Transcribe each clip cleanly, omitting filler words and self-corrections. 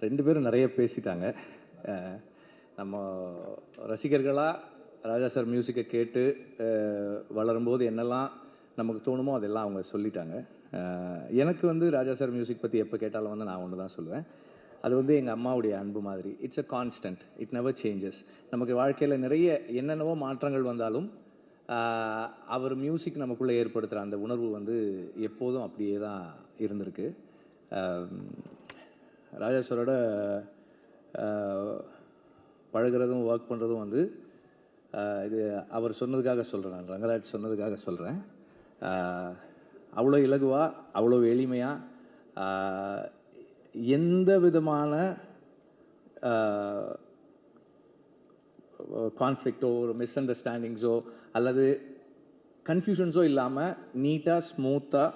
2 பேரும் நிறைய பேசிட்டாங்க. நம்ம ரசிகர்களாக ராஜா சார் மியூசிக்கை கேட்டு வளரும்போது என்னெல்லாம் நமக்கு தோணுமோ அதெல்லாம் அவங்க சொல்லிட்டாங்க. எனக்கு வந்து ராஜா சார் மியூசிக் பற்றி எப்போ கேட்டாலும் வந்து நான் ஒன்று தான் சொல்லுவேன். அது வந்து எங்கள் அம்மாவுடைய அன்பு மாதிரி. It's a constant, it never changes. நமக்கு வாழ்க்கையில் நிறைய என்னென்னவோ மாற்றங்கள் வந்தாலும் அவர் மியூசிக் நமக்குள்ளே ஏற்படுத்துகிற அந்த உணர்வு வந்து எப்போதும் அப்படியே தான் இருந்திருக்கு. ராஜா சாரோட பழகிறதும் ஒர்க் பண்ணுறதும் வந்து இது அவர் சொன்னதுக்காக சொல்கிறேன், நான் ரங்கராஜ் சொன்னதுக்காக சொல்கிறேன். அவ்வளோ இலகுவாக, அவ்வளோ எளிமையாக, எந்த விதமான கான்ஃப்ளிக்டோ ஒரு மிஸ் அண்டர்ஸ்டாண்டிங்ஸோ அல்லது கன்ஃபியூஷன்ஸோ இல்லாமல் நீட்டாக ஸ்மூத்தாக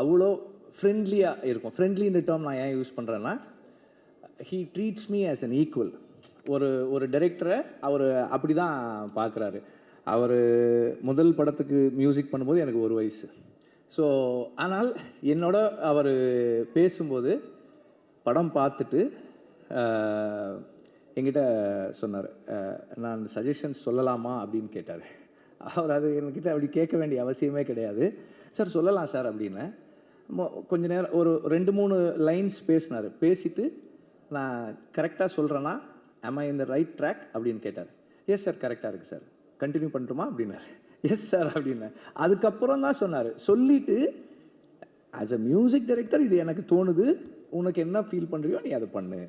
அவ்வளோ ஃப்ரெண்ட்லியாக இருக்கும். ஃப்ரெண்ட்லின்ற டேர்ம் நான் ஏன் யூஸ் பண்ணுறேன்னா, he treats me as an equal. ஒரு டைரக்டரை அவர் அப்படி தான் பார்க்குறாரு. அவர் முதல் படத்துக்கு மியூசிக் பண்ணும்போது எனக்கு 1 வயசு. ஸோ ஆனால் என்னோட அவர் பேசும்போது படம் பார்த்துட்டு என்கிட்ட சொன்னார், நான் சஜஷன்ஸ் சொல்லலாமா அப்படின்னு கேட்டார். அவர் அது என்கிட்ட அப்படி கேட்க வேண்டிய அவசியமே கிடையாது. சார் சொல்லலாம் சார் அப்படின்னு கொஞ்ச நேரம் ஒரு 2-3 லைன்ஸ் பேசினார். பேசிட்டு நான் கரெக்டாக சொல்கிறேன்னா am I in the right track அப்படின்னு கேட்டார். எஸ் சார் கரெக்டாக இருக்குது சார், கண்டினியூ பண்ணுறோமா அப்படின்னாரு. எஸ் சார் அப்படின்னேன். அதுக்கப்புறம் தான் சொன்னார். சொல்லிவிட்டு ஆஸ் அ மியூசிக் டைரக்டர் இது எனக்கு தோணுது, உனக்கு என்ன ஃபீல் பண்ணுறியோ நீ அதை பண்ணு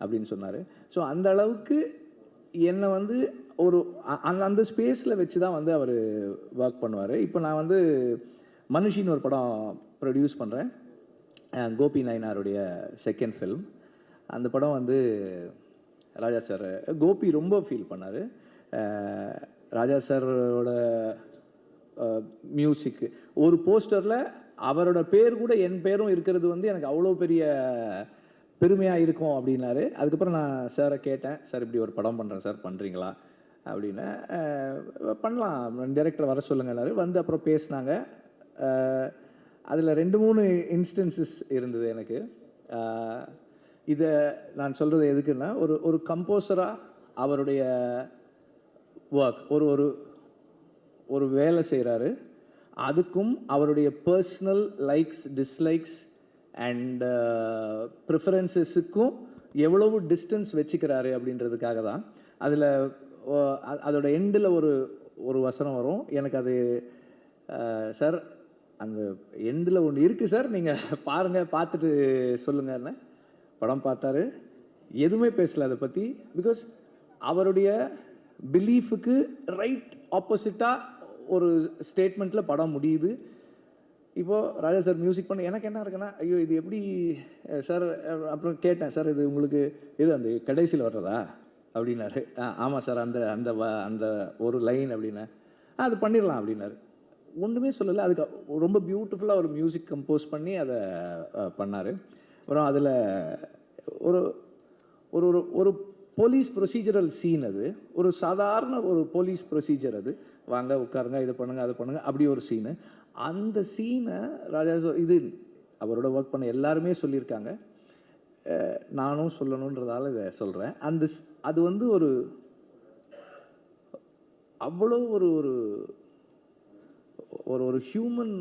அப்படின்னு சொன்னார். ஸோ அந்த அளவுக்கு என்னை வந்து ஒரு அந்த ஸ்பேஸில் வச்சு தான் வந்து அவர் ஒர்க் பண்ணுவார். இப்போ நான் வந்து மனுஷின்னு ஒரு படம் ப்ரொடியூஸ் பண்ணுறேன், கோபி நயனாருடைய செகண்ட் ஃபில்ம். அந்த படம் வந்து ராஜா சார், கோபி ரொம்ப ஃபீல் பண்ணார். ராஜா சாரோட மியூசிக்கு ஒரு போஸ்டரில் அவரோட பேர் கூட என் பேரும் இருக்கிறது வந்து எனக்கு அவ்வளோ பெரிய பெருமையாக இருக்கும் அப்படின்னாரு. அதுக்கப்புறம் நான் சாரை கேட்டேன், சார் இப்படி ஒரு படம் பண்ணுறேன் சார், பண்ணுறீங்களா அப்படின்னு. பண்ணலாம், டைரக்டர் வர சொல்லுங்கன்னாரு. வந்து அப்புறம் பேசினாங்க. அதில் 2-3 இன்ஸ்டன்சஸ் இருந்தது எனக்கு. இதை நான் சொல்கிறது எதுக்குன்னா, ஒரு கம்போசராக அவருடைய ஒர்க் ஒரு வேலை செய்கிறாரு, அதுக்கும் அவருடைய பர்சனல் லைக்ஸ் டிஸ்லைக்ஸ் அண்ட் ப்ரிஃபரன்சஸுக்கும் எவ்வளவு டிஸ்டன்ஸ் வச்சுக்கிறாரு அப்படின்றதுக்காக தான். அதில் அதோட எண்டில் ஒரு வசனம் வரும். எனக்கு அது சார் அந்த எண்டில் ஒன்று இருக்குது சார், நீங்கள் பாருங்கள், பார்த்துட்டு சொல்லுங்கன்னு. படம் பார்த்தாரு, எதுவுமே பேசலை அதை பற்றி. பிகாஸ் அவருடைய பிலீஃபுக்கு ரைட் ஆப்போசிட்டாக ஒரு ஸ்டேட்மெண்ட்டில் படம் முடியுது. இப்போது ராஜா சார் மியூசிக் பண்ண எனக்கு என்ன இருக்குன்னா, ஐயோ இது எப்படி சார். அப்புறம் கேட்டேன், சார் இது உங்களுக்கு இது அந்த கடைசியில் வர்றதா அப்படின்னாரு. ஆமாம் சார், அந்த அந்த அந்த ஒரு லைன் அப்படின்னா அது பண்ணிடலாம் அப்படின்னாரு. ஒன்றுமே சொல்லலை. அதுக்கு ரொம்ப பியூட்டிஃபுல்லாக ஒரு மியூசிக் கம்போஸ் பண்ணி அதை பண்ணார். அப்புறம் அதில் ஒரு ஒரு ஒரு போலீஸ் ப்ரொசீஜரல் சீன். அது ஒரு சாதாரண ஒரு போலீஸ் ப்ரொசீஜர். அது வாங்க உட்காருங்க, இதை பண்ணுங்கள் அதை பண்ணுங்கள், அப்படி ஒரு சீனு. அந்த சீனை ராஜா இது அவரோட ஒர்க் பண்ண எல்லாருமே சொல்லியிருக்காங்க, நானும் சொல்லணுன்றதால இதை சொல்கிறேன். அது வந்து அவ்வளோ ஒரு ஹியூமன்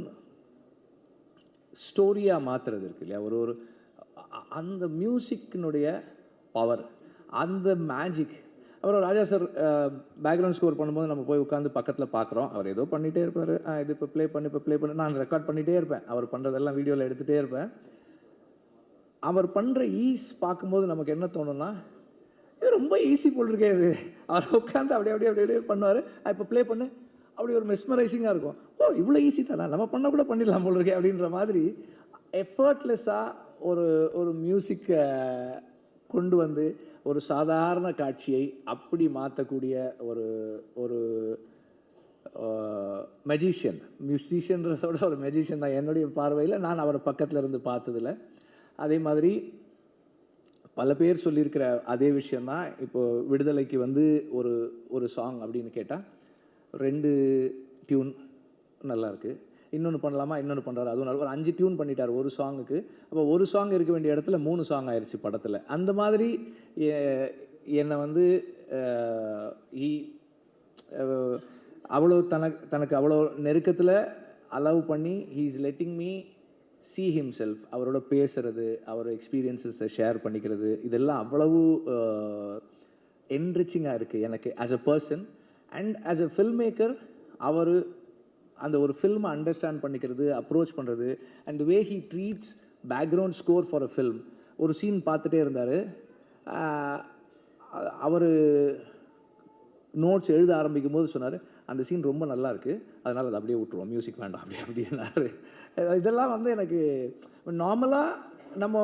ஸ்டோரியாக மாற்றுறது இருக்கு இல்லையா. அந்த மியூசிக்கினுடைய பவர், அந்த மேஜிக். அப்புறம் ராஜா சார் பேக்ரவுண்ட் ஸ்கோர் பண்ணும்போது நம்ம போய் உட்காந்து பக்கத்தில் பார்க்குறோம். அவர் ஏதோ பண்ணிகிட்டே இருப்பார். இது இப்போ ப்ளே பண்ணி நான் ரெக்கார்ட் பண்ணிகிட்டே இருப்பேன். அவர் பண்ணுறதெல்லாம் வீடியோவில் எடுத்துகிட்டே இருப்பேன். அவர் பண்ணுற ஈஸ் பார்க்கும்போது நமக்கு என்ன தோணுன்னா, இது ரொம்ப ஈஸி போல் இருக்கே இது. அவர் உட்காந்து அப்படியே பண்ணுவார். இப்போ ப்ளே பண்ணு, அப்படி ஒரு மெஸ்மரைசிங்காக இருக்கும். ஓ இவ்வளோ ஈஸி தானே, நம்ம பண்ண கூட பண்ணிடலாம் போல் இருக்கே அப்படின்ற மாதிரி எஃபர்ட்லெஸ்ஸாக ஒரு மியூசிக்கை கொண்டு வந்து ஒரு சாதாரண காட்சியை அப்படி மாற்றக்கூடிய ஒரு மெஜிஷியன். மியூசிஷியன்றதோட ஒரு மெஜிஷியன் தான் என்னுடைய பார்வையில், நான் அவரை பக்கத்தில் இருந்து பார்த்ததில்ல. அதே மாதிரி பல பேர் சொல்லியிருக்கிற அதே விஷயந்தான். இப்போது விடுதலைக்கு வந்து ஒரு சாங் அப்படின்னு கேட்டால் 2 டியூன் நல்லாயிருக்கு. இன்னொன்று பண்ணலாமா, இன்னொன்று பண்ணுறாரு, அதுவும் ஒரு 5 டியூன் பண்ணிட்டார் ஒரு சாங்குக்கு. அப்போ ஒரு சாங் இருக்க வேண்டிய இடத்துல 3 சாங் ஆயிடுச்சு படத்தில். அந்த மாதிரி என்னை வந்து அவ்வளோ தனக்கு அவ்வளோ நெருக்கத்தில் அலோவ் பண்ணி he is letting me see himself, அவரோட பேசுறது, அவரோட எக்ஸ்பீரியன்ஸஸை ஷேர் பண்ணிக்கிறது, இதெல்லாம் அவ்வளவு என்ரிச்சிங்காக இருக்குது எனக்கு as a person. And as a film maker அவர் அந்த ஒரு ஃபில்மை அண்டர்ஸ்டாண்ட் பண்ணிக்கிறது, அப்ரோச் பண்ணுறது, and way he treats background score for a film. ஒரு சீன் பார்த்துட்டே இருந்தார், அவர் நோட்ஸ் எழுத ஆரம்பிக்கும் போது சொன்னார், அந்த சீன் ரொம்ப நல்லா இருக்குது, அதனால் அதை அப்படியே விட்டுருவோம், மியூசிக் வேண்டாம் அப்படின்னாரு. இதெல்லாம் வந்து எனக்கு நார்மலாக நம்ம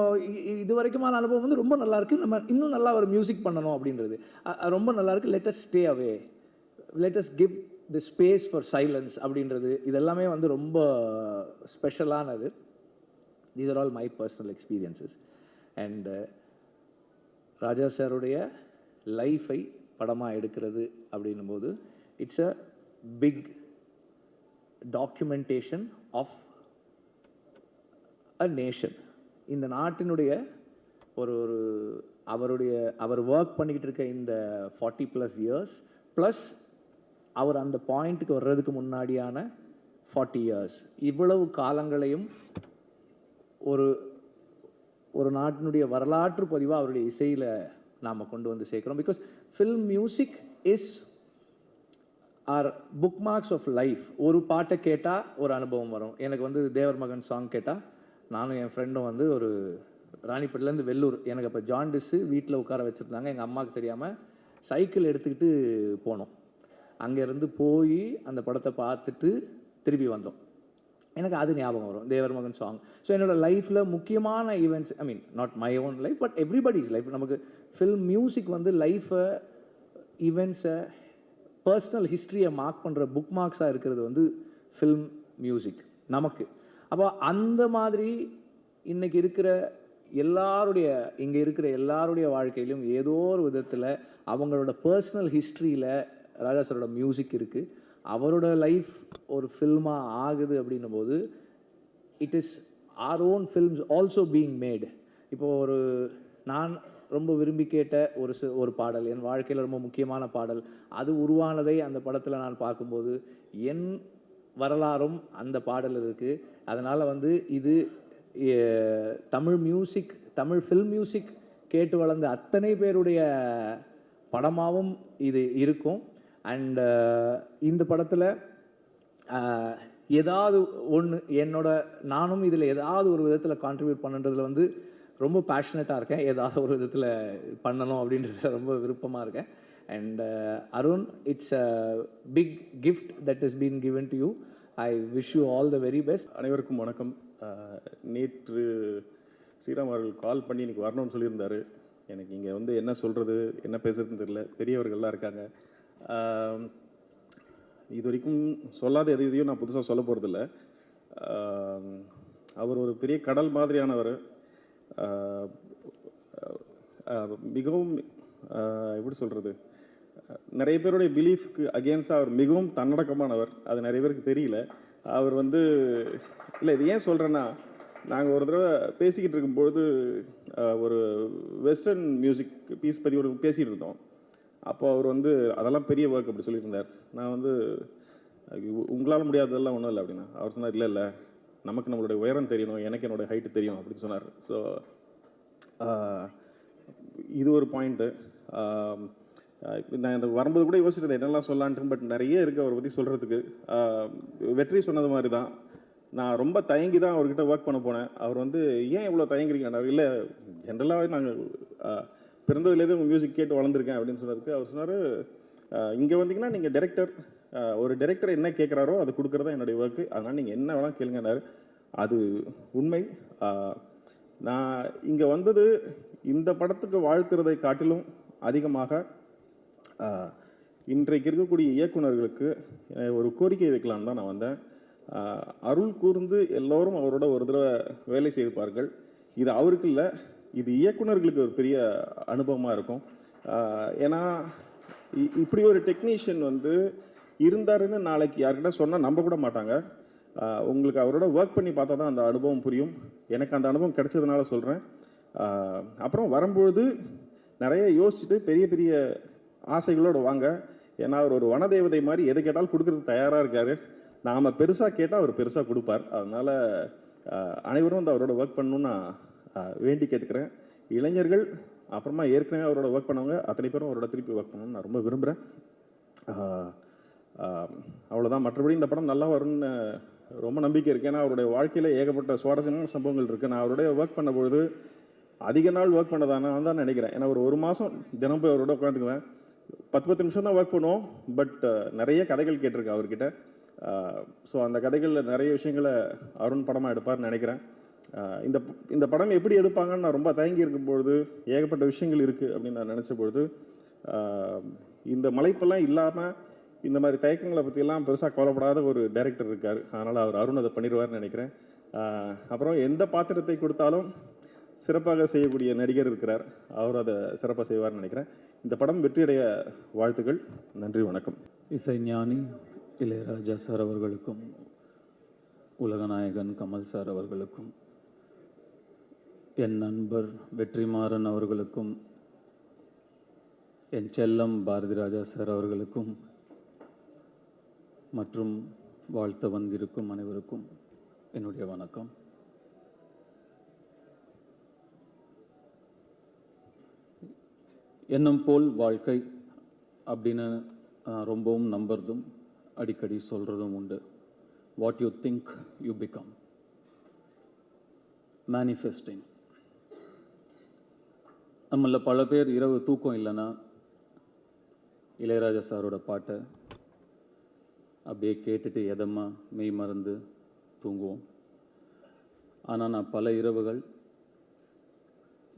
இது வரைக்குமான அனுபவம் வந்து ரொம்ப நல்லாயிருக்கு, நம்ம இன்னும் நல்லா ஒரு மியூசிக் பண்ணணும் அப்படின்றது ரொம்ப நல்லாயிருக்கு. Let us stay away, let us give the space for silence அப்படின்றது, இதெல்லாமே வந்து ரொம்ப ஸ்பெஷலானது. These are all my personal experiences. And Raja சாருடைய லைஃபை படமாக எடுக்கிறது அப்படின்னும் போது it's a big documentation of a nation. இந்த நாட்டினுடைய அவர் ஒர்க் பண்ணிக்கிட்டு இருக்க இந்த 40+ இயர்ஸ் ப்ளஸ் அவர் அந்த பாயிண்ட்டுக்கு வர்றதுக்கு முன்னாடியான 40 இயர்ஸ், இவ்வளவு காலங்களையும் ஒரு நாட்டினுடைய வரலாற்று பதிவாக அவருடைய இசையில் நாம் கொண்டு வந்து சேர்க்குறோம். Because film music is our bookmarks of life. ஒரு பாட்டை கேட்டால் ஒரு அனுபவம் வரும். எனக்கு வந்து தேவர் மகன் சாங் கேட்டால், நானும் என் ஃப்ரெண்டும் வந்து ஒரு ராணிப்பேட்டிலேருந்து வெள்ளூர், எனக்கு அப்போ ஜாண்டிஸு, வீட்டில் உட்கார வச்சுருந்தாங்க, எங்கள் அம்மாவுக்கு தெரியாமல் சைக்கிள் எடுத்துக்கிட்டு போனோம். அங்கேருந்து போய் அந்த படத்தை பார்த்துட்டு திருப்பி வந்தோம். எனக்கு அது ஞாபகம் வரும், தேவர் மகன் சாங். ஸோ என்னோடய லைஃப்பில் முக்கியமான events, I mean not my own life but everybody's life, நமக்கு ஃபில்ம் மியூசிக் வந்து லைஃப்பை, ஈவெண்ட்ஸை, பர்சனல் ஹிஸ்ட்ரியை மார்க் பண்ணுற புக் மார்க்ஸாக இருக்கிறது வந்து ஃபில்ம் மியூசிக் நமக்கு. அப்போ அந்த மாதிரி இன்றைக்கி இருக்கிற இங்கே இருக்கிற எல்லாருடைய வாழ்க்கையிலும் ஏதோ ஒரு விதத்தில் அவங்களோட பர்சனல் ஹிஸ்ட்ரியில் ராஜா சாரோட மியூசிக் இருக்குது. அவரோட லைஃப் ஒரு ஃபில்மாக ஆகுது அப்படின்னும் போது it is our own films also being mat. இப்போது நான் ரொம்ப விரும்பி கேட்ட ஒரு பாடல், என் வாழ்க்கையில் ரொம்ப முக்கியமான பாடல், அது உருவானதை அந்த படத்தில் நான் பார்க்கும்போது என் வரலாறும் அந்த பாடல் இருக்குது. அதனால் வந்து இது Tamil music, Tamil film music கேட்டு வளர்ந்த அத்தனை பேருடைய படமாகவும் இது இருக்கும். அண்ட் இந்த படத்தில் ஏதாவது ஒன்று நானும் இதில் ஏதாவது ஒரு விதத்தில் கான்ட்ரிபியூட் பண்ணுறதுல வந்து ரொம்ப பேஷனட்டாக இருக்கேன். ஏதாவது ஒரு விதத்தில் பண்ணணும் அப்படின்றத ரொம்ப விருப்பமாக இருக்கேன். And Arun, it's a big gift that is been given to you. I wish you all the very best. அனைவருக்கும் வணக்கம். நேற்று ஸ்ரீராம் அவர்கள் கால் பண்ணி இன்னைக்கு வரணும்னு சொல்லியிருந்தாரு. எனக்கு இங்கே வந்து என்ன சொல்கிறது, என்ன பேசுறதுன்னு தெரியல. பெரியவர்கள்லாம் இருக்காங்க. இது வரைக்கும் சொல்லாத எதையும் நான் புதுசாக சொல்ல போகிறதில்ல. அவர் ஒரு பெரிய கடல் மாதிரியானவர். மிகவும் எப்படி சொல்கிறது, நிறைய பேருடைய பிலீஃப்க்கு அகேன்ஸ்டாக அவர் மிகவும் தன்னடக்கமானவர். அது நிறைய பேருக்கு தெரியல. அவர் வந்து இல்லை, இது ஏன் சொல்கிறேன்னா, நாங்கள் ஒரு தடவை பேசிக்கிட்டு இருக்கும்பொழுது ஒரு வெஸ்டர்ன் மியூசிக் பீஸ் பற்றி ஒரு பேசிகிட்டு இருந்தோம். அப்போ அவர் வந்து அதெல்லாம் பெரிய ஒர்க் அப்படி சொல்லியிருந்தார். நான் வந்து உங்களால் முடியாததெல்லாம் ஒன்றும் இல்லை அப்படின்னா, அவர் சொன்னார், இல்லை இல்லை, நமக்கு நம்மளுடைய உயரம் தெரியணும், எனக்கு என்னோடய ஹைட்டு தெரியும் அப்படின்னு சொன்னார். ஸோ இது ஒரு பாயிண்ட்டு. நான் இந்த வரும்போது கூட யோசிச்சிருந்தேன் என்னெல்லாம் சொல்லலான்ட்டு. பட் நிறைய இருக்குது அவரை பற்றி சொல்கிறதுக்கு. வெற்றி சொன்னது மாதிரி தான், நான் ரொம்ப தயங்கி தான் அவர்கிட்ட ஒர்க் பண்ண போனேன். அவர் வந்து ஏன் இவ்வளோ தயங்குறீங்க? இல்லை, ஜென்ரலாகவே நாங்கள் பிறந்ததுலேருந்து உங்கள் மியூசிக் கேட்டு வளர்ந்துருக்கேன் அப்படின்னு சொன்னதுக்கு அவர் சொன்னார், இங்கே வந்தீங்கன்னா நீங்கள் டைரக்டர், ஒரு டைரக்டர் என்ன கேட்குறாரோ அது கொடுக்குறதா என்னுடைய ஒர்க்கு, அதனால் நீங்கள் என்ன வேணால் கேளுங்கன்னாரு. அது உண்மை. நான் இங்கே வந்தது இந்த படத்துக்கு வாழ்த்துறதை காட்டிலும் அதிகமாக இன்றைக்கு இருக்கக்கூடிய இயக்குநர்களுக்கு ஒரு கோரிக்கை வைக்கலான்னு தான் நான் வந்தேன். அருள் கூர்ந்து எல்லோரும் அவரோட ஒரு தடவை வேலை செய்திருப்பார்கள். இது அவருக்கு இல்லை, இது இயக்குநர்களுக்கு ஒரு பெரிய அனுபவமாக இருக்கும். ஏன்னா இப்படி ஒரு டெக்னீஷியன் வந்து இருந்தாருன்னு நாளைக்கு யார்கிட்ட சொன்னால் நம்ப கூட மாட்டாங்க. உங்களுக்கு அவரோட ஒர்க் பண்ணி பார்த்தா தான் அந்த அனுபவம் புரியும். எனக்கு அந்த அனுபவம் கிடைச்சதுனால சொல்கிறேன். அப்புறம் வரும்பொழுது நிறைய யோசிச்சுட்டு பெரிய பெரிய ஆசைகளோடு வாங்க. ஏன்னா அவர் ஒரு வனதேவதை மாதிரி எது கேட்டாலும் கொடுக்கறதுக்கு தயாராக இருக்கார். நாம் பெருசாக கேட்டால் அவர் பெருசாக கொடுப்பார். அதனால் அனைவரும் வந்து அவரோட ஒர்க் பண்ணணும்னு நான் வேண்டி கேட்டுக்கிறேன். இளைஞர்கள் அப்புறமா ஏற்கனவே அவரோட ஒர்க் பண்ணவங்க அத்தனை பேரும் அவரோட திருப்பி ஒர்க் பண்ணணும்னு நான் ரொம்ப விரும்புகிறேன். அவ்வளோதான். மற்றபடி இந்த படம் நல்லா வரும்னு ரொம்ப நம்பிக்கை இருக்குது. ஏன்னா அவருடைய வாழ்க்கையில் ஏகப்பட்ட சுவாரஸ்யமான சம்பவங்கள் இருக்குது. நான் அவருடைய ஒர்க் பண்ணும்பொழுது அதிக நாள் ஒர்க் பண்ணதானே தான் நினைக்கிறேன். ஏன்னா ஒரு மாதம் தினம் போய் அவரோட உட்காந்துக்குவேன். 10 நிமிஷம் தான் ஒர்க் பண்ணுவோம். பட் நிறைய கதைகள் கேட்டிருக்கேன் அவர்கிட்ட. ஸோ அந்த கதைகளில் நிறைய விஷயங்களை அருண் படமாக எடுப்பார்னு நினைக்கிறேன். இந்த படம் எப்படி எடுப்பாங்கன்னு நான் ரொம்ப தயங்கி இருக்கும்பொழுது ஏகப்பட்ட விஷயங்கள் இருக்குது அப்படின்னு நான் நினச்ச பொழுது இந்த மலைப்பெல்லாம் இல்லாமல் இந்த மாதிரி தயக்கங்களை பற்றியெல்லாம் பெருசாக கவலைப்படாத ஒரு டைரக்டர் இருக்கார். அதனால் அவர் அருண் அதை பண்ணிடுவார்னு நினைக்கிறேன். அப்புறம் எந்த பாத்திரத்தை கொடுத்தாலும் சிறப்பாக செய்யக்கூடிய நடிகர் இருக்கிறார். அவர் அதை சிறப்பாக செய்வார்னு நினைக்கிறேன். இந்த படம் வெற்றியடைய வாழ்த்துக்கள். நன்றி, வணக்கம். இசைஞானி இளையராஜா சார் அவர்களுக்கும் உலகநாயகன் கமல் சார் அவர்களுக்கும் என் நண்பர் வெற்றிமாறன் அவர்களுக்கும் என் செல்லம் பாரதி ராஜா சார் அவர்களுக்கும் மற்றும் வாழ்த்த வந்திருக்கும் அனைவருக்கும் என்னுடைய வணக்கம். எண்ணம் போல் வாழ்க்கை அப்படின்னு ரொம்பவும் நம்புறதும் அடிக்கடி சொல்கிறதும் உண்டு. What you think you become. Manifesting. நம்மள பல பேர் இரவு தூக்கம் இல்லைன்னா இளையராஜா சாரோட பாட்டை அப்படியே கேட்டுட்டு எதமா மெய் மறந்து தூங்குவோம். ஆனால் நான் பல இரவுகள்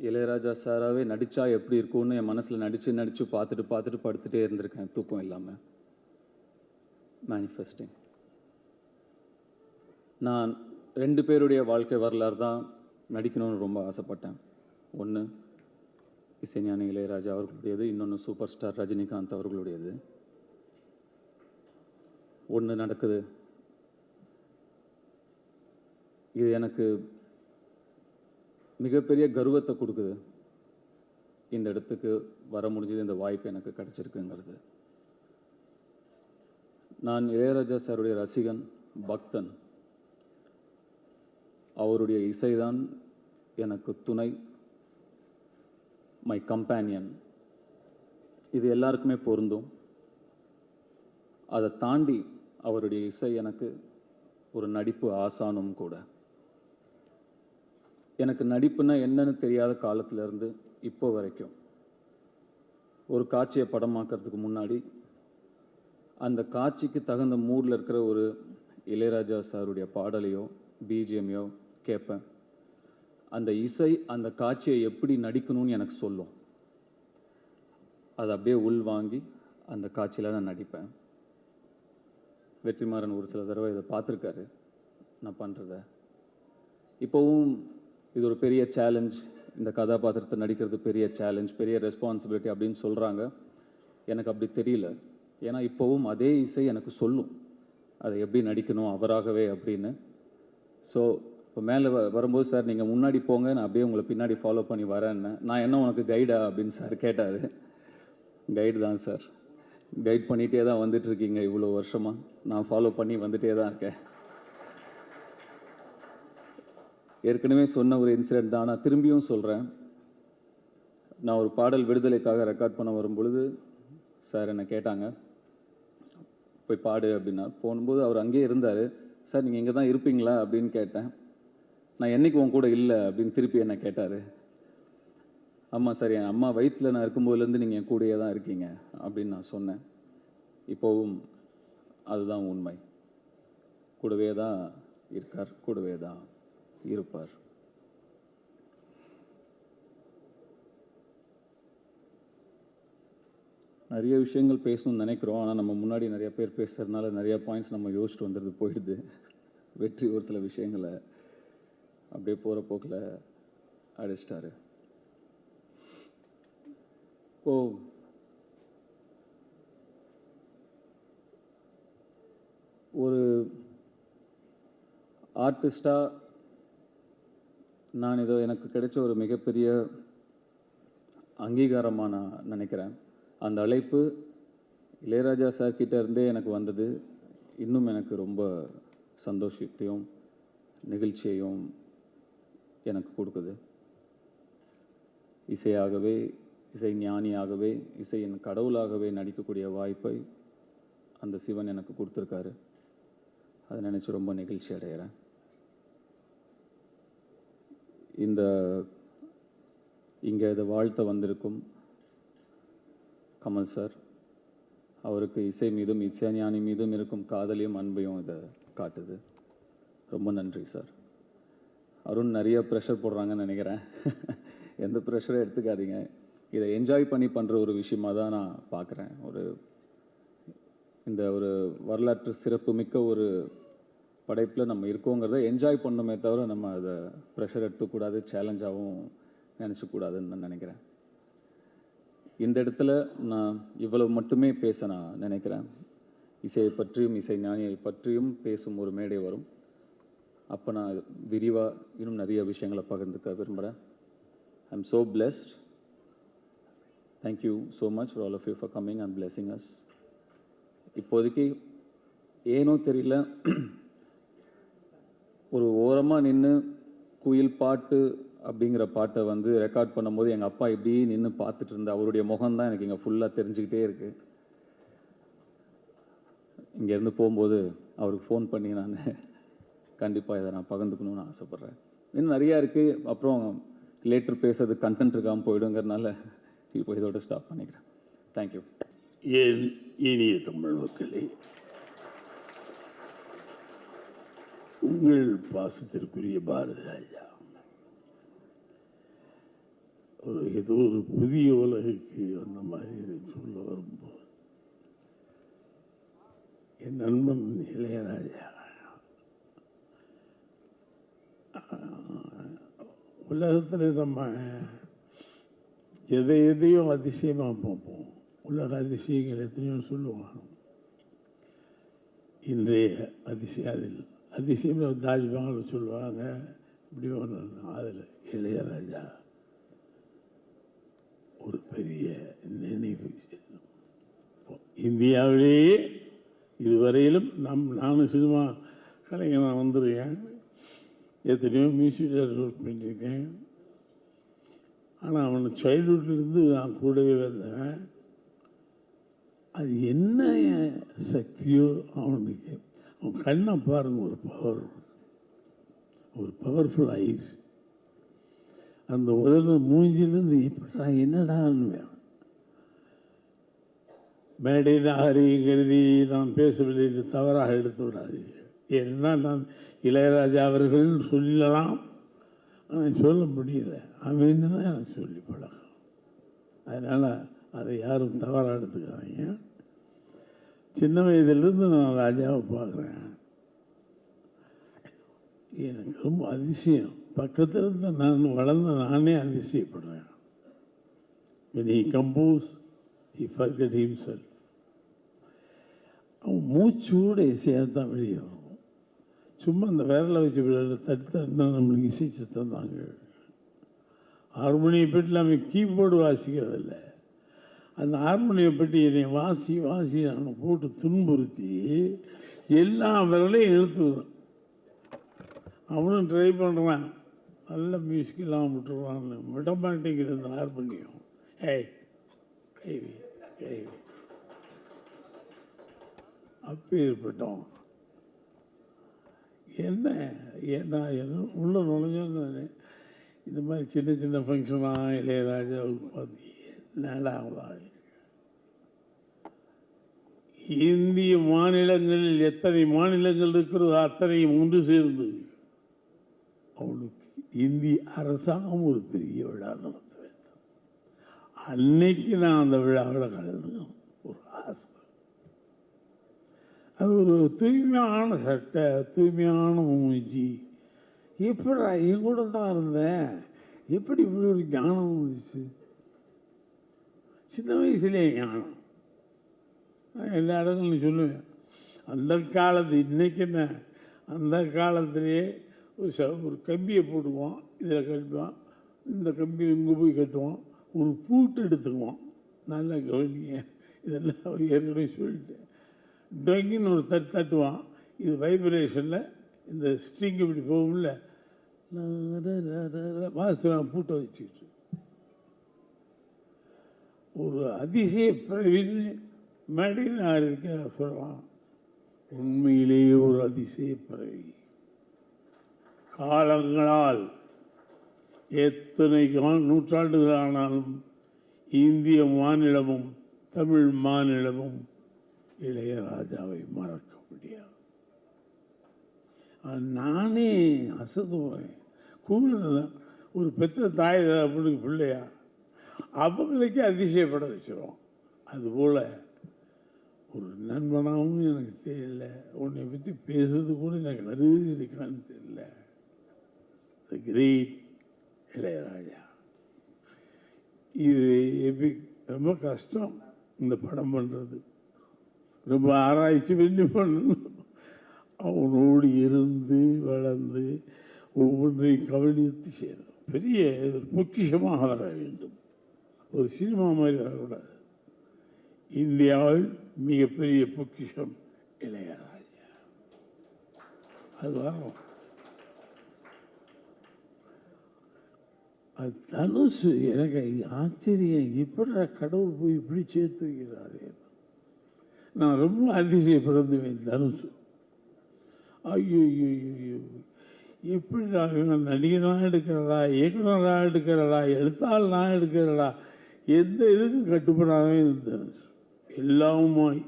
இளையராஜா சாராகவே நடித்தா எப்படி இருக்கும்னு என் மனசில் நடித்து பார்த்துட்டு படுத்துகிட்டே இருந்திருக்கேன் தூக்கம் இல்லாமல். மேனிஃபெஸ்டிங். நான் 2 பேருடைய வாழ்க்கை வரலாறு தான் நடிக்கணும்னு ரொம்ப ஆசைப்பட்டேன். ஒன்று இசைஞானி இளையராஜா அவர்களுடையது, இன்னொன்று சூப்பர் ஸ்டார் ரஜினிகாந்த் அவர்களுடையது. ஒன்று நடக்குது. இது எனக்கு மிகப்பெரிய கர்வத்தை கொடுக்குது. இந்த இடத்துக்கு வர முடிஞ்சது, இந்த வாய்ப்பு எனக்கு கிடைச்சிருக்குங்கிறது. நான் இளையராஜா சாருடைய ரசிகன், பக்தன். அவருடைய இசைதான் எனக்கு துணை, மை கம்பேனியன். இது எல்லாருக்குமே பொருந்தும். அதை தாண்டி அவருடைய இசை எனக்கு ஒரு நடிப்பு ஆசானும் கூட. எனக்கு நடிப்புன்னா என்னன்னு தெரியாத காலத்திலேருந்து இப்போ வரைக்கும் ஒரு காட்சியை படமாக்கிறதுக்கு முன்னாடி அந்த காட்சிக்கு தகுந்த மூடில் இருக்கிற ஒரு இளையராஜா சாருடைய பாடலையோ பிஜிஎம்மையோ கேட்பேன். அந்த இசை அந்த காட்சியை எப்படி நடிக்கணும்னு எனக்கு சொல்லும். அதை அப்படியே உள்வாங்கி அந்த காட்சியில் நான் நடிப்பேன். வெற்றிமாறன் ஒரு சில தடவை இதை பார்த்துருக்காரு நான் பண்ணுறத. இப்போவும் இது ஒரு பெரிய சேலஞ்ச், இந்த கதாபாத்திரத்தை நடிக்கிறது பெரிய சேலஞ்ச், பெரிய ரெஸ்பான்சிபிலிட்டி அப்படின்னு சொல்கிறாங்க. எனக்கு அப்படி தெரியல. ஏன்னா இப்போவும் அதே இசை எனக்கு சொல்லும் அதை எப்படி நடிக்கணும் அவராகவே அப்படின்னு. ஸோ இப்போ மேலே வரும்போது, சார் நீங்கள் முன்னாடி போங்க, நான் அப்படியே உங்களை பின்னாடி ஃபாலோ பண்ணி வரேன்னு. நான் என்ன உனக்கு கைடா அப்படின்னு சார் கேட்டார். கைடு தான் சார், கைட் பண்ணிகிட்டே தான் வந்துட்டுருக்கீங்க இவ்வளோ வருஷமாக. நான் ஃபாலோ பண்ணி வந்துகிட்டே தான் இருக்கேன். ஏற்கனவே சொன்ன ஒரு இன்சிடெண்ட் தான், நான் திரும்பியும் சொல்கிறேன். நான் ஒரு பாடல் விடுதலைக்காக ரெக்கார்ட் பண்ண வரும்பொழுது சார் என்னை கேட்டாங்க, போய் பாடு அப்படின்னா. போகும்போது அவர் அங்கேயே இருந்தார். சார் நீங்கள் இங்கே தான் இருப்பீங்களா அப்படின்னு கேட்டேன். நான் என்றைக்கு உன் கூட இல்லை அப்படின்னு திருப்பி என்னை கேட்டார். ஆமாம் சார், என் அம்மா வயிற்றில் நான் இருக்கும்போதுலேருந்து நீங்கள் என் கூடயே தான் இருக்கீங்க அப்படின்னு நான் சொன்னேன். இப்போவும் அதுதான் உண்மை. கூடவே தான் இருக்கார், கூடவே தான் இருப்பார். நிறைய விஷயங்கள் பேசணும்னு நினைக்கிறோம். ஆனால் நம்ம முன்னாடி நிறைய பேர் பேசுறதுனால நிறைய பாயிண்ட்ஸ் நம்ம யோசிச்சுட்டு வந்துடுது போயிடுது. வெற்றி ஒரு சில விஷயங்களை அப்படியே போகிற போக்கில் அடிச்சிட்டாரு. ஒரு ஆர்டிஸ்டாக நான் இதோ எனக்கு கிடைச்ச ஒரு மிகப்பெரிய அங்கீகாரமாக நான் நினைக்கிறேன். அந்த அழைப்பு இளையராஜா சார் கிட்ட இருந்தே எனக்கு வந்தது. இன்னும் எனக்கு ரொம்ப சந்தோஷத்தையும் நிகழ்ச்சியையும் எனக்கு கொடுக்குது. இசையாகவே, இசை ஞானியாகவே, இசையின் கடவுளாகவே நடிக்கக்கூடிய வாய்ப்பை அந்த சிவன் எனக்கு கொடுத்துருக்காரு. அதை நினச்சி ரொம்ப நிகழ்ச்சி அடைகிறேன். இங்கே இதை வாழ்த்த வந்திருக்கும் கமல் சார், அவருக்கு இசை மீதும் இசைஞானி மீதும் இருக்கும் காதலையும் அன்பையும் இதை காட்டுது. ரொம்ப நன்றி சார். அருண் நிறைய ப்ரெஷர் போடுறாங்கன்னு நினைக்கிறேன். எந்த ப்ரெஷரை எடுத்துக்காதீங்க. இதை என்ஜாய் பண்ணி பண்ணுற ஒரு விஷயமாக தான் நான் பார்க்குறேன். இந்த ஒரு வரலாற்று சிறப்புமிக்க ஒரு படைப்பில் நம்ம இருக்கோங்கிறத என்ஜாய் பண்ணணுமே தவிர நம்ம அதை ப்ரெஷர் எடுத்துக்கூடாது, சேலஞ்சாகவும் நினச்சக்கூடாதுன்னு நான் நினைக்கிறேன். இந்த இடத்துல நான் இவ்வளவு மட்டுமே பேச நான் நினைக்கிறேன். இசையை பற்றியும் இசை ஞானியை பற்றியும் பேசும் ஒரு மேடை வரும். அப்போ நான் விரிவாக இன்னும் நிறைய விஷயங்களை பகிர்ந்துக்க விரும்புகிறேன். I am so blessed. Thank you so much for all of you for coming and blessing us. இப்போதைக்கு ஏனோ தெரியல, ஒரு ஓரமாக நின்று குயில் பாட்டு அப்படிங்கிற பாட்டை வந்து ரெக்கார்ட் பண்ணும்போது எங்கள் அப்பா இப்படி நின்று பார்த்துட்டு இருந்த அவருடைய முகம்தான் எனக்கு இங்கே ஃபுல்லாக தெரிஞ்சுக்கிட்டே இருக்குது. இங்கேருந்து போகும்போது அவருக்கு ஃபோன் பண்ணி நான் கண்டிப்பாக இதை நான் பகிர்ந்துக்கணும்னு ஆசைப்பட்றேன். இன்னும் நிறையா இருக்குது. அப்புறம் லேட்டர் பேசுறது கண்டென்ட் இருக்காமல் போயிடுங்கிறதுனால இப்போ இதோட ஸ்டாப் பண்ணிக்கிறேன். தேங்க்யூ. ஏன் இனிய தமிழ் மக்களே, உங்கள் பாசத்திற்குரிய பாரதி ராஜா ஏதோ ஒரு புதிய உலகுக்கு அந்த மாதிரி சொல்ல வரும்போது என் நண்பன் இளையராஜா உலகத்தில் நம்ம எதையோ அதிசயமாக பார்ப்போம். உலக அதிசயங்கள் எத்தனையோ சொல்லுவாங்க. இன்றைய அதிசயம் தாஜ்மஹால் சொல்லுவாங்க. இப்படி ஒன்று அதில் இளையராஜா ஒரு பெரிய நினைவு. இந்தியாவிலேயே இதுவரையிலும் நானும் சினிமா கலைஞனாக வந்திருக்கேன். எத்தனையோ மியூசிக் ஒர்க் பண்ணியிருக்கேன். ஆனால் அவனை சைல்ட்ஹுட்லேருந்து நான் கூடவே வந்தேன். அது என்ன சக்தியோ அவனுக்கு. அவன் கண்ணை பாருங்க, ஒரு பவர்ஃபுல் ஐஸ். அந்த உதவி மூஞ்சிலிருந்து எப்படா என்னடான்னு வேணும். மேடையில் கருதி நான் பேசவில்லை என்று தவறாக எடுத்து விடாது. ஏன்னா நான் இளையராஜா அவர்கள் சொல்லலாம், ஆனால் சொல்ல முடியல. அவன் தான் எனக்கு சொல்லி பழக்கம். அதனால் அதை யாரும் தவறாக எடுத்துக்கிறாங்க. சின்ன வயதிலிருந்து நான் ராஜாவை பார்க்குறேன். எனக்கு ரொம்ப அதிசயம். பக்கத்தில் இருந்து நான் வளர்ந்த நானே அதிசயப்படுறேன். when he compose he forget himself. அவன் மூச்சோட இசையாக தான் வெளியே வரும். சும்மா அந்த விரலை வச்சு தடுத்தா நம்மளுக்கு இசை சத்தம் தாங்க. ஹார்மோனியை பெட்டில் அவன் கீபோர்டு வாசிக்கிறதில்ல. அந்த ஹார்மோனியை பெட்டி என்னை வாசி நான் போட்டு துன்புறுத்தி எல்லா விரலையும் இழுத்துக்கிறோம். அவனும் ட்ரை பண்ணுறான், நல்ல மியூசிக் இல்லாமல் விட்டுருவான்னு. விட மாட்டேங்குது அந்த ஹார்மோனியம். கைவி அப்பேற்பட்டோம். என்ன உள்ள நுழைஞ்சோன்னு இந்த மாதிரி சின்ன ஃபங்க்ஷனாக இளையராஜாவுக்கு பார்த்து என்னடா. இந்திய மாநிலங்களில் எத்தனை மாநிலங்கள் இருக்கிறதோ அத்தனையும் ஒன்று சேர்ந்து அவனுக்கு இந்திய அரசாங்கம் ஒரு பெரிய விழா நடத்த வேண்டும். அன்னைக்கு நான் அந்த விழாவில் கலந்துக்கணும் ஒரு ஆசை. அது ஒரு தூய்மையான சட்டை, தூய்மையான மூஞ்சி. எப்படி என் கூட தான் இருந்தேன், எப்படி இப்படி ஒரு ஞானம் வந்துச்சு? சின்ன வயசுலேயே ஞானம். எல்லா இடங்களும் சொல்லுவேன். அந்த காலத்து இன்னைக்கு என்ன அந்த காலத்திலேயே ஒரு கம்பியை போட்டுக்குவோம், இதில் கட்டுவோம், இந்த கம்பியை இங்கே போய் கட்டுவோம், ஒரு பூட்டு எடுத்துக்குவோம். நல்லா கவனிங்க, இதெல்லாம் ஏற்கனவே சொல்லிட்டேன். டொங்கின்னு ஒரு தட்டுவான், இது வைப்ரேஷனில் இந்த ஸ்ட்ரிங் இப்படி போகும்ல, வாசம் பூட்டை வச்சுக்கிட்டு ஒரு அதிசய பிறவின்னு மேடையில் நான் இருக்க சொல்லலாம். உண்மையிலேயே ஒரு அதிசய பிறவி. காலங்களால் எத்தனை நூற்றாண்டுகள் ஆனாலும் இந்திய மாநிலமும் தமிழ் மாநிலமும் இளையராஜாவை மறக்க முடியாது. நானே அசதுவேன். கூட ஒரு பெற்ற தாய் அப்படின்னு பிள்ளையா அவங்களுக்கே அதிசயப்பட வச்சிடும். அதுபோல் ஒரு நண்பனாகவும் எனக்கு தெரியல, உன்னை பற்றி பேசுறது கூட எனக்கு அருகு இருக்கான்னு தெரியல. தி கிரேட் இளையராஜா. இது எப்படி ரொம்ப கஷ்டம் இந்த படம் பண்ணுறது, ரொம்ப ஆராய்ச்சி பண்ணி பண்ணணும். அவனோடு இருந்து வளர்ந்து ஒவ்வொன்றையும் கவனித்து செய்யணும். பெரிய பொக்கிஷமாக வர வேண்டும். ஒரு சினிமா மாதிரி வரக்கூடாது. இந்தியாவில் மிகப்பெரிய பொக்கிஷம் இளையராஜா. அது வரும். அது தனுசு எனக்கு ஆச்சரியம், இப்படி கடவுள் போய் இப்படி சேர்த்து வைக்கிறாரு. நான் ரொம்ப அதிசயப்படுவேன். தனுசு ஐயோ ஐயோ, எப்படி நான் நடிகனாக எடுக்கிறதா, இயக்குனராக எடுக்கிறதா, எழுத்தாள் நான் எடுக்கிறதா, எந்த இதுக்கும் கட்டுப்படாதவே இருந்தது. எல்லாமுமாய்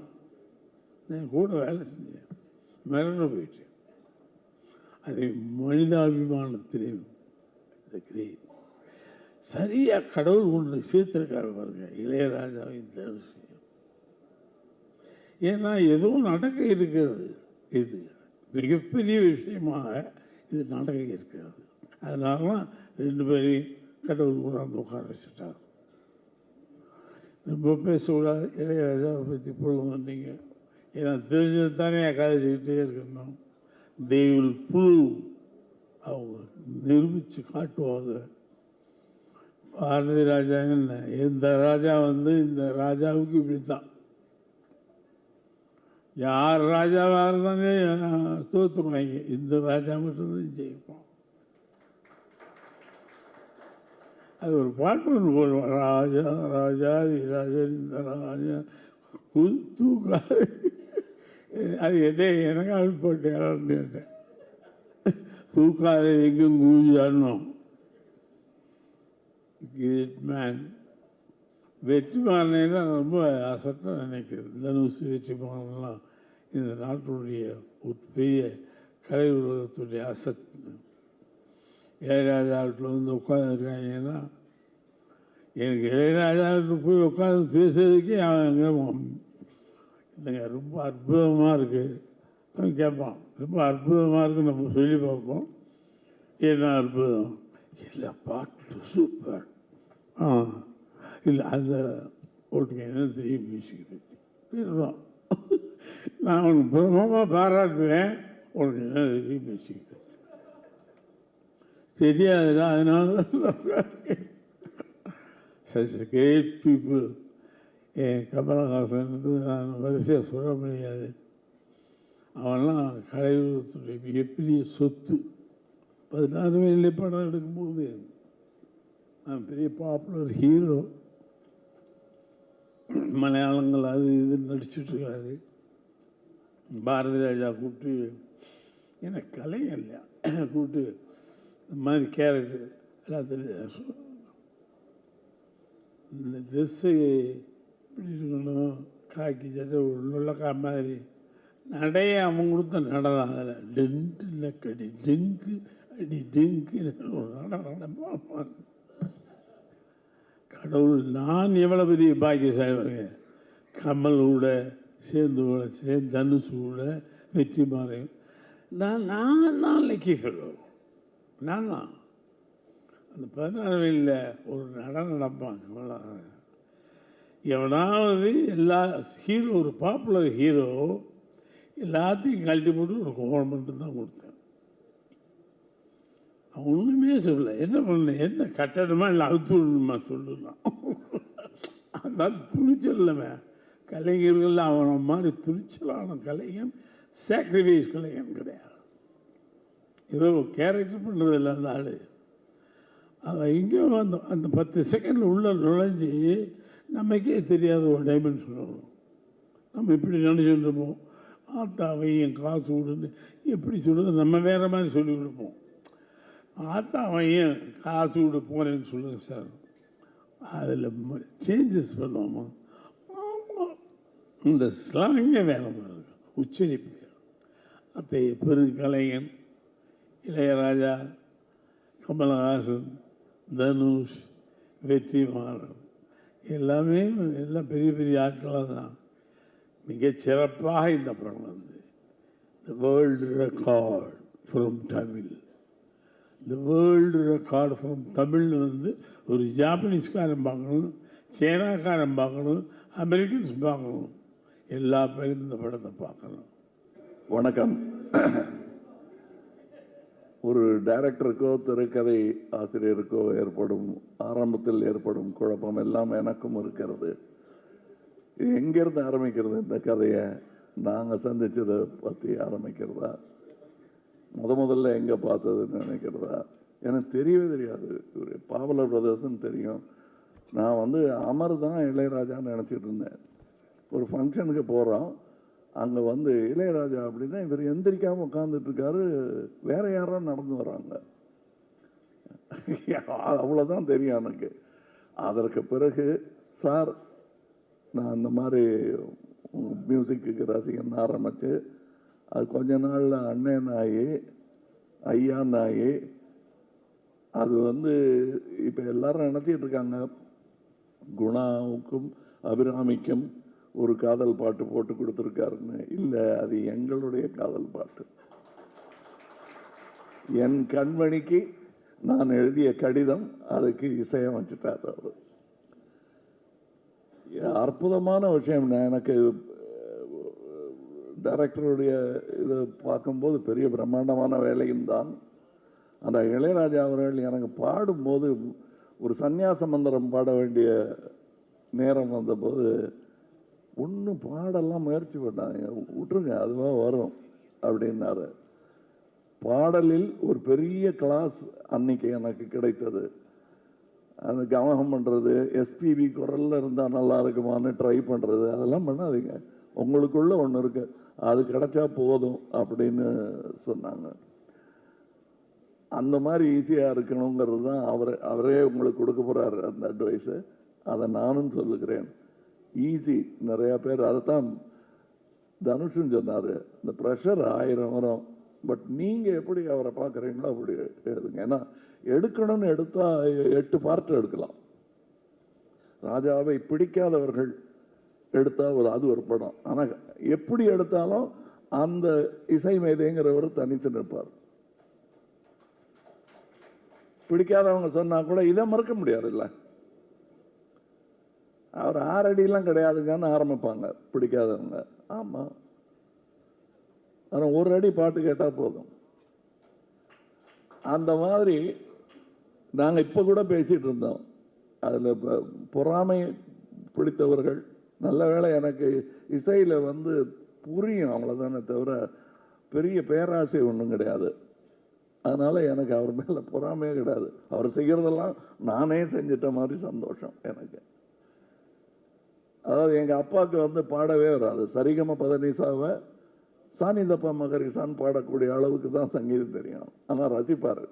நான் கூட வேலை செஞ்சேன், மிரண்டு போயிட்டேன். அதை மனிதாபிமானத்திலே கிரேட் சரியாக கடவுள் கொண்டு சேர்த்திருக்காரு பாருங்க இளையராஜாவின் தனுசு. ஏன்னா எதுவும் நடக்க இருக்கிறது, இது மிகப்பெரிய விஷயமாக இது நடக்க இருக்கிறது. அதனால தான் 2 பேரையும் கடவுள் கூட அந்த உட்கார வச்சுட்டார். ரொம்ப பேசக்கூடாது இளையராஜாவை பற்றி பொழுது வந்தீங்க. ஏன்னா தெரிஞ்சது தானே கதைச்சிக்கிட்டே இருக்கணும். தே வில் ப்ரூவ், அவங்க நிரூபித்து காட்டுவாங்க. பாரதி ராஜா என்ன, இந்த ராஜா வந்து இந்த ராஜாவுக்கு இப்படித்தான். யார் ராஜாவாக இருந்தாலும் தோற்றுருவாங்க, இந்த ராஜா மட்டும்தான் ஜெயிப்போம். அது ஒரு பாட்டு ஒன்று போடுவோம், ராஜா ராஜா ராஜா இந்த ராஜா தூக்காது. அது எனக்கு அப்படி போட்டு யாரான்னு கேட்டேன். தூக்காத எங்கும் கூஜானோம். Great man. வெற்றிமாறனா ரொம்ப அசட்டாக நினைக்கிறது. தனுசு வெற்றிமாறன்லாம் இந்த நாட்டுடைய ஒரு பெரிய கலை உலகத்துடைய அசட். இளையராஜா வீட்டில் வந்து உட்காந்துருக்காங்கன்னா, எனக்கு இளையராஜா வீட்டில் போய் உட்காந்து பேசுறதுக்கே அவன் இல்லைங்க ரொம்ப அற்புதமாக இருக்குது அவன் கேட்பான். ரொம்ப அற்புதமாக இருக்குன்னு நம்ம சொல்லி பார்ப்போம். என்ன அற்புதம் இல்லை, பாட்டு சூப்பர். இல்லை அந்த ஓட்டுங்க என்ன தெரியும் மியூசிக் பற்றி பேசுகிறோம். நான் உனக்கு பிரமமாக பாராட்டுவேன், உனக்கு என்ன தெரியும் மியூசிக் பற்றி தெரியாதுடா. அதனால தான் சச் கிரேட் பீப்புள். என் கமலஹாசன் நான் வரிசையாக சொல்ல முடியாது. அவன்லாம் கலையுலகத்துடைய மிகப்பெரிய சொத்து. 16 வயதிலே படம் எடுக்கும்போது நான் பெரிய பாப்புலர் ஹீரோ. மலையாளங்கள் அது இது நடிச்சுட்ருக்காரு. பாரதி ராஜா கூப்பிட்டு, எனக்கு கலைஞர் இல்லையா கூப்பிட்டு இந்த மாதிரி கேரக்டர் எல்லாத்தையும் இந்த ட்ரெஸ்ஸு இப்படி இருக்கணும், காக்கி சட்டை உள்ளக்கா மாதிரி நடைய அவன் கொடுத்த நடதான். அதில் டென்ட்டு இல்லை கடி டெங்கு அடி டெங்கு நடப்பாங்க. கடவுள் நான் எவ்வளோ பெரிய பாக்கியசாலிங்க. கமலோட சேர்ந்து தனுஷோட வெற்றிமாறன் நான் தான் லக்கி ஃபெல்லோ. நான் தான் அந்த 16 வயதில் ஒரு நடப்பாங்க. எவனாவது எல்லா ஹீரோ, ஒரு பாப்புலர் ஹீரோ எல்லாத்தையும் கழட்டி போட்டு ஒரு கோவம் மட்டும் தான் கொடுத்தேன். அவன் ஒன்றுமே சொல்லலை. என்ன பண்ண, என்ன கட்டணுமா இல்லை அழுத்து விடணுமா சொல்லலாம். அதான் துணிச்சல் இல்லைமே. கலைஞர்கள் அவனை மாதிரி துணிச்சலான கலைஞன், சாக்ரிஃபைஸ் கலைஞன் கிடையாது. ஏதோ கேரக்டர் பண்ணுறது இல்லை அந்த ஆள். அதை இங்கே அந்த அந்த 10 செகண்டில் உள்ள நுழைஞ்சி நமக்கே தெரியாத ஒரு டைமென்ஷன் வரும். நம்ம இப்படி நினச்சிட்டு இருப்போம், ஆத்தாவையும் காசு விடுன்னு எப்படி சொல்லுறது, நம்ம வேறு மாதிரி சொல்லி கொடுப்போம். ஆத்தாவையும் காசு விடு போகிறேன்னு சொல்லுங்கள் சார், அதில் சேஞ்சஸ் பண்ணுவோமா? ஆமாம், இந்த ஸ்லாங்கே வேறு மாதிரி இருக்கும், உச்சரிப்பு. அத்தைய பெருங்கலைஞன் இளையராஜா, கமலஹாசன், தனுஷ், வெற்றிமாறன் எல்லாமே எல்லாம் பெரிய பெரிய ஆட்களாக தான். மிகச்சிறப்பாக இந்த படம் வந்து the world record from Tamil, the world record from தமிழ்னு வந்து ஒரு ஜாப்பனீஸ்காரன் பார்க்கணும், சைனாக்காரன் பார்க்கணும், அமெரிக்கன்ஸ் பார்க்கணும், எல்லா பேரும் இந்த படத்தை பார்க்கணும். வணக்கம். ஒரு டைரக்டருக்கோ திரைக்கதை ஆசிரியருக்கோ ஆரம்பத்தில் ஏற்படும் குழப்பம் எல்லாம் எனக்கும் இருக்கிறது. எங்கேருந்து ஆரம்பிக்கிறது இந்த கதையை? நாங்கள் சந்தித்ததை பற்றி ஆரம்பிக்கிறதா, முதல்ல எங்கே பார்த்ததுன்னு நினைக்கிறதா? எனக்கு தெரியவே தெரியாது. ஒரு பாவலர் பிரதர்ஸ்ன்னு தெரியும். நான் வந்து அமர் தான் இளையராஜான்னு நினச்சிட்டு இருந்தேன். ஒரு ஃபங்க்ஷனுக்கு போகிறோம், அங்கே வந்து இளையராஜா அப்படின்னா இவர் எந்திரிக்காமல் உட்காந்துட்டு இருக்காரு, வேற யாரோ நடந்து வராங்க. அவ்வளோதான் தெரியும் எனக்கு. அதற்கு பிறகு சார் நான் அந்த மாதிரி மியூசிக்கு ரசிகன் ஆரம்பித்து அது கொஞ்ச நாளில் அண்ணன் ஆகி ஐயான் ஆகி அது வந்து இப்போ எல்லாரும் நினச்சிட்டு இருக்காங்க குணாவுக்கும் அபிராமிக்கும் ஒரு காதல் பாட்டு போட்டு கொடுத்துருக்காருன்னு. இல்லை, அது எங்களுடைய காதல் பாட்டு. என் கண்மணிக்கு நான் எழுதிய கடிதம், அதுக்கு இசையமைச்சிட்டார் அவர். அற்புதமான விஷயம். எனக்கு டைரக்டருடைய இதை பார்க்கும்போது பெரிய பிரம்மாண்டமான வேலையும் தான். அந்த இளையராஜா அவர்கள் எனக்கு பாடும்போது ஒரு சந்நியாச மந்திரம் பாட வேண்டிய நேரம் வந்தபோது ஒன்றும் பாடெல்லாம் முயற்சி பண்ணாங்க, விட்டுருங்க அதுவாக வரும் அப்படின்னாரு. பாடலில் ஒரு பெரிய கிளாஸ் அன்னைக்கு எனக்கு கிடைத்தது. அந்த கவனம் பண்ணுறது, எஸ்பிபி குரலில் இருந்தால் நல்லா இருக்குமான்னு ட்ரை பண்ணுறது, அதெல்லாம் பண்ணாதீங்க, உங்களுக்குள்ள ஒன்று இருக்கு, அது கிடைச்சா போதும் அப்படின்னு சொன்னாங்க. அந்த மாதிரி ஈஸியாக இருக்கணுங்கிறது தான் அவரே உங்களுக்கு கொடுக்க போகிறாரு அந்த அட்வைஸு. அதை நானும் சொல்லுகிறேன். ஈஸி. நிறையா பேர் அதைத்தான் தனுஷும் சொன்னார், இந்த ப்ரெஷர் 1000 வரும், பட் நீங்கள் எப்படி அவரை பார்க்குறீங்களோ அப்படி எழுதுங்க. ஏன்னா எடுக்கணும்னு எடுத்தால் 8 பார்ட் எடுக்கலாம். ராஜாவை பிடிக்காதவர்கள் எடுத்தால் அது ஒரு படம். ஆனால் எப்படி எடுத்தாலும் அந்த இசை மேதைங்கிறவர் தனித்து நிற்பார். பிடிக்காதவங்க சொன்னா கூட இதை மறக்க முடியாது. இல்லை, அவர் 6 அடியெல்லாம் கிடையாதுங்கன்னு ஆரம்பிப்பாங்க பிடிக்காதவங்க. ஆமாம், ஆனால் 1 அடி பாட்டு கேட்டால் போதும். அந்த மாதிரி நாங்கள் இப்போ கூட பேசிகிட்டு இருந்தோம். அதில் பொறாமை பிடித்தவர்கள், நல்ல வேளை எனக்கு இசையில் வந்து புரியும் அவ்வளோதானே தவிர பெரிய பேராசை ஒன்றும் கிடையாது. அதனால் எனக்கு அவர் மேலே பொறாமையே கிடையாது. அவர் செய்கிறதெல்லாம் நானே செஞ்சிட்ட மாதிரி சந்தோஷம் எனக்கு. அதாவது எங்கள் அப்பாவுக்கு வந்து பாடவே வராது. சரிகம பதனிசாவை சானிதப்பா மகரிசான்னு பாடக்கூடிய அளவுக்கு தான் சங்கீதம் தெரியும். ஆனால் ரசிப்பார்.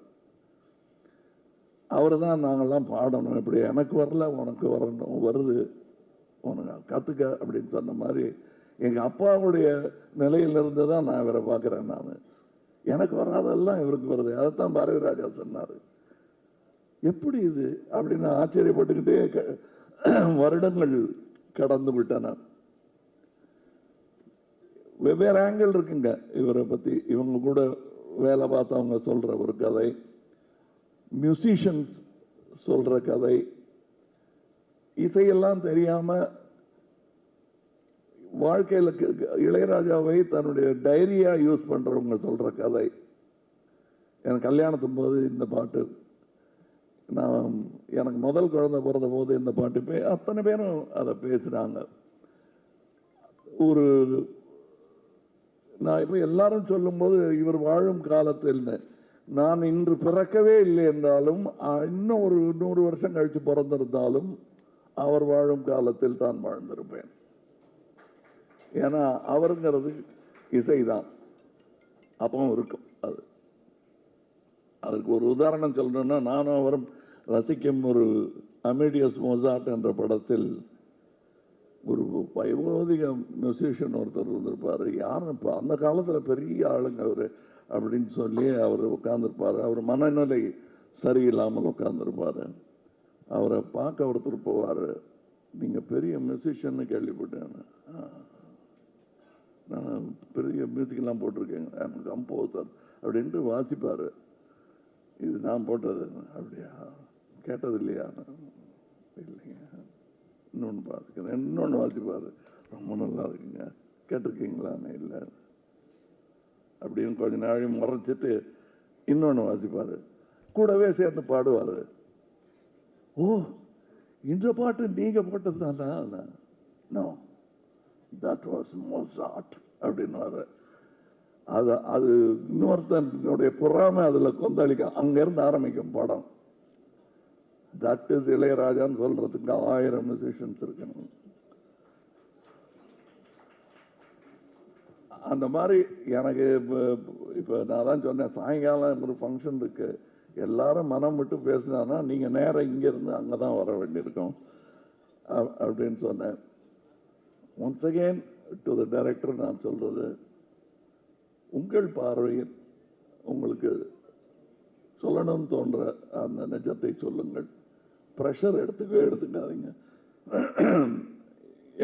அவர் தான் நாங்கள்லாம் பாடணும், இப்படி எனக்கு வரல உனக்கு வரணும், வருது உனக்கு கற்றுக்க அப்படின்னு சொன்ன மாதிரி எங்கள் அப்பாவுடைய நிலையிலிருந்து தான் நான் இவரை பார்க்குறேன். நான் எனக்கு வராதெல்லாம் இவருக்கு வருது. அதைத்தான் பாரதி ராஜா சொன்னார். எப்படி இது அப்படின்னு ஆச்சரியப்பட்டுக்கிட்டே வருடங்கள் கடந்து விட்டன. வெவ்வேறு ஆங்கிள் இருக்குங்க இவரை பற்றி. இவங்க கூட வேலை பார்த்தவங்க சொல்கிற ஒரு கதை, மியூசிஷியன்ஸ் சொல்கிற கதை, இசையெல்லாம் தெரியாமல் வாழ்க்கையில் இளையராஜாவை தன்னுடைய டைரியாக யூஸ் பண்ணுறவங்க சொல்கிற கதை. எனக்கு கல்யாணத்தும் போது இந்த பாட்டு, நான் எனக்கு முதல் குழந்தை பிறந்த போது இந்த பாட்டு அத்தனை பேரும் அதை பேசுகிறாங்க. நான் இப்போ எல்லாரும் சொல்லும்போது இவர் வாழும் காலத்தில் நான் இன்று பிறக்கவே இல்லை என்றாலும் இன்னும் ஒரு 100 வருஷம் கழித்து பிறந்திருந்தாலும் அவர் வாழும் காலத்தில் தான் வாழ்ந்திருப்பேன். ஏன்னா அவருங்கிறது இசைதான் அப்பவும் இருக்கும். அதுக்கு ஒரு உதாரணம் சொல்லணும்னா, நானும் அவரும் ரசிக்கும் ஒரு அமேடியஸ் மோசார்ட் என்ற படத்தில் ஒரு வைவோதிக மியூசிஷியன் ஒருத்தர் இருந்திருப்பார். யாரும் இப்போ அந்த காலத்தில் பெரிய ஆளுங்க அவர் அப்படின்னு சொல்லி அவர் உட்கார்ந்துருப்பார். அவர் மனநிலை சரியில்லாமல் உட்கார்ந்துருப்பார். அவரை பார்க்க ஒருத்தர் போவார், நீங்கள் பெரிய மியூசிஷியன்னு கேள்விப்பட்டேன், நான் பெரிய மியூசிக்கெல்லாம் போட்டிருக்கேங்க, கம்போசர் அப்படின்ட்டு வாசிப்பார். இது நான் போட்டது அப்படியா, கேட்டது இல்லையா, இல்லைங்க, இன்னொன்று பார்த்துக்கிறேன், இன்னொன்று வாசிப்பார், ரொம்ப நல்லா இருக்குங்க, கேட்டிருக்கீங்களான்னு, இல்லை அப்படின்னு கொஞ்ச நாள் மறைச்சிட்டு இன்னொன்று வாசிப்பார், கூடவே சேர்ந்து பாடுவார். ஓ, இந்த பாட்டு நீங்கள் போட்டது தானா? நோ, தட் வாஸ் மோசார்ட் அப்படின்னாரு. அது இன்னொருத்தனுடைய பொறாமை அதில் கொந்தளிக்க அங்கேருந்து ஆரம்பிக்கும் படம். தட் இஸ் இளையராஜான்னு சொல்றதுக்கு 1000 மியூசிஷியன்ஸ் இருக்கணும். அந்த மாதிரி எனக்கு இப்போ நான் தான் சொன்னேன், சாயங்காலம் ஒரு ஃபங்க்ஷன் இருக்கு, எல்லாரும் மனம் விட்டு பேசினான்னா நீங்கள் நேரம் இங்கேருந்து அங்கே தான் வர வேண்டியிருக்கும் அப்படின்னு சொன்னேன். Once again to the director நான் சொல்றது, உங்கள் பார்வையில் உங்களுக்கு சொல்லணும்னு தோன்ற அந்த நிஜத்தை சொல்லுங்கள். ப்ரெஷர் எடுத்துக்காதீங்க.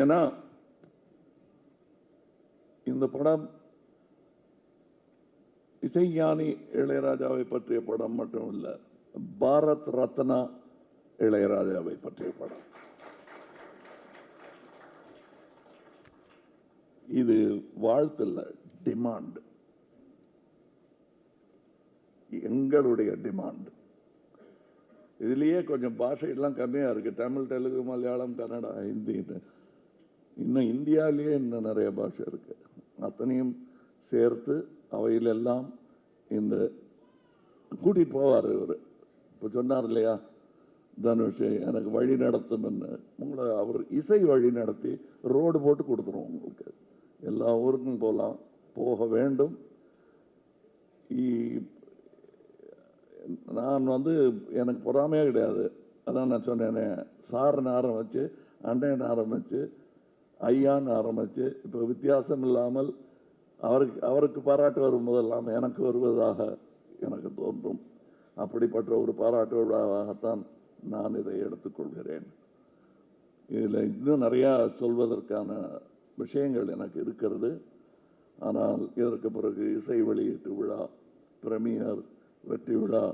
ஏன்னா இந்த படம் இசைஞானி இளையராஜாவை பற்றிய படம் மட்டும் இல்லை, பாரத் ரத்னா இளையராஜாவை பற்றிய படம். இது வாழ்த்துல டிமாண்ட், எங்களுடைய டிமாண்ட். இதுலேயே கொஞ்சம் பாஷையெல்லாம் கம்மியாக இருக்குது, தமிழ், தெலுங்கு, மலையாளம், கன்னடா, ஹிந்தி. இன்னும் இந்தியாவிலேயே இன்னும் நிறைய பாஷை இருக்குது. அத்தனையும் சேர்த்து அவையிலெல்லாம் இந்த கூட்டிகிட்டு போவார் இவர். இப்போ சொன்னார் இல்லையா தனுஷ், எனக்கு வழி நடத்தும் என்ன, உங்களை அவர் இசை வழி நடத்தி ரோடு போட்டு கொடுத்துருவோம் உங்களுக்கு, எல்லா ஊருக்கும் போகலாம், போக வேண்டும். நான் எனக்கு பொறாமையே கிடையாது. அதான் நான் சொன்னேனே, சார்னு ஆரம்பிச்சு, அண்ணன் ஆரம்பிச்சு, ஐயான்னு ஆரம்பிச்சு, இப்போ வித்தியாசம் இல்லாமல் அவருக்கு பாராட்டு வரும்போதெல்லாம் எனக்கு வருவதாக எனக்கு தோன்றும். அப்படிப்பட்ட ஒரு பாராட்டு விழாவாகத்தான் நான் இதை எடுத்துக்கொள்கிறேன். இதில் இன்னும் நிறையா சொல்வதற்கான விஷயங்கள் எனக்கு இருக்கிறது. ஆனால் இதற்கு பிறகு இசை வெளியீட்டு விழா, பிரீமியர், வெற்றி விழா,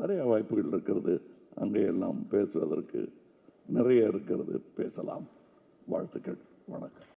நிறைய வாய்ப்புகள் இருக்கிறது. அங்கேயெல்லாம் பேசுவதற்கு நிறைய இருக்கிறது, பேசலாம். வாழ்த்துக்கள், வணக்கம்.